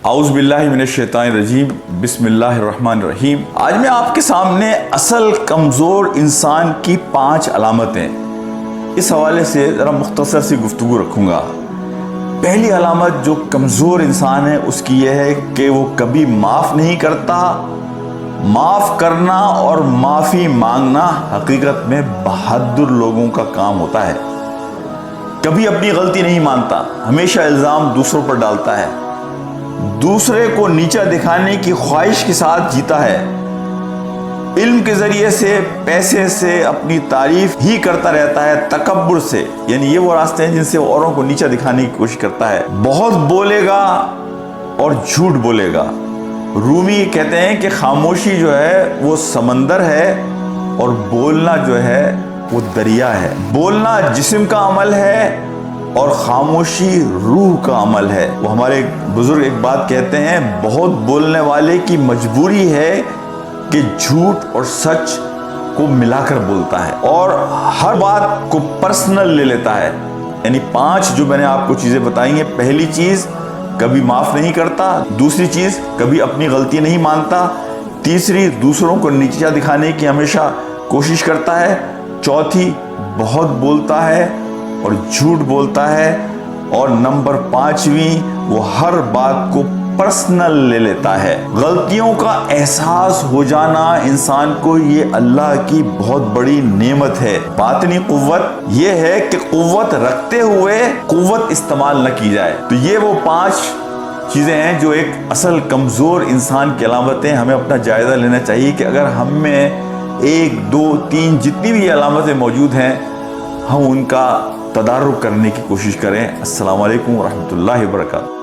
اعوذ باللہ من الشیطان الرجیم بسم اللہ الرحمن الرحیم۔ آج میں آپ کے سامنے اصل کمزور انسان کی 5 علامتیں اس حوالے سے ذرا مختصر سی گفتگو رکھوں گا۔ پہلی علامت جو کمزور انسان ہے اس کی یہ ہے کہ وہ کبھی معاف نہیں کرتا۔ معاف کرنا اور معافی مانگنا حقیقت میں بہادر لوگوں کا کام ہوتا ہے۔ کبھی اپنی غلطی نہیں مانتا، ہمیشہ الزام دوسروں پر ڈالتا ہے، دوسرے کو نیچا دکھانے کی خواہش کے ساتھ جیتا ہے، علم کے ذریعے سے، پیسے سے اپنی تعریف ہی کرتا رہتا ہے، تکبر سے، یعنی یہ وہ راستے ہیں جن سے وہ اوروں کو نیچا دکھانے کی کوشش کرتا ہے۔ بہت بولے گا اور جھوٹ بولے گا۔ رومی کہتے ہیں کہ خاموشی جو ہے وہ سمندر ہے اور بولنا جو ہے وہ دریا ہے۔ بولنا جسم کا عمل ہے اور خاموشی روح کا عمل ہے۔ وہ ہمارے بزرگ ایک بات کہتے ہیں، بہت بولنے والے کی مجبوری ہے کہ جھوٹ اور سچ کو ملا کر بولتا ہے اور ہر بات کو پرسنل لے لیتا ہے۔ یعنی 5 جو میں نے آپ کو چیزیں بتائی ہیں، پہلی چیز کبھی معاف نہیں کرتا، دوسری چیز کبھی اپنی غلطی نہیں مانتا، تیسری دوسروں کو نیچا دکھانے کی ہمیشہ کوشش کرتا ہے، چوتھی بہت بولتا ہے اور جھوٹ بولتا ہے، اور نمبر 5ویں وہ ہر بات کو پرسنل لے لیتا ہے۔ غلطیوں کا احساس ہو جانا انسان کو یہ اللہ کی بہت بڑی نعمت ہے۔ باطنی قوت یہ ہے کہ قوت رکھتے ہوئے قوت استعمال نہ کی جائے۔ تو یہ وہ 5 چیزیں ہیں جو ایک اصل کمزور انسان کی علامتیں۔ ہمیں اپنا جائزہ لینا چاہیے کہ اگر ہم میں 1 2 3 جتنی بھی علامتیں موجود ہیں، ہم ان کا تدارک کرنے کی کوشش کریں۔ السلام علیکم ورحمۃ اللہ وبرکاتہ۔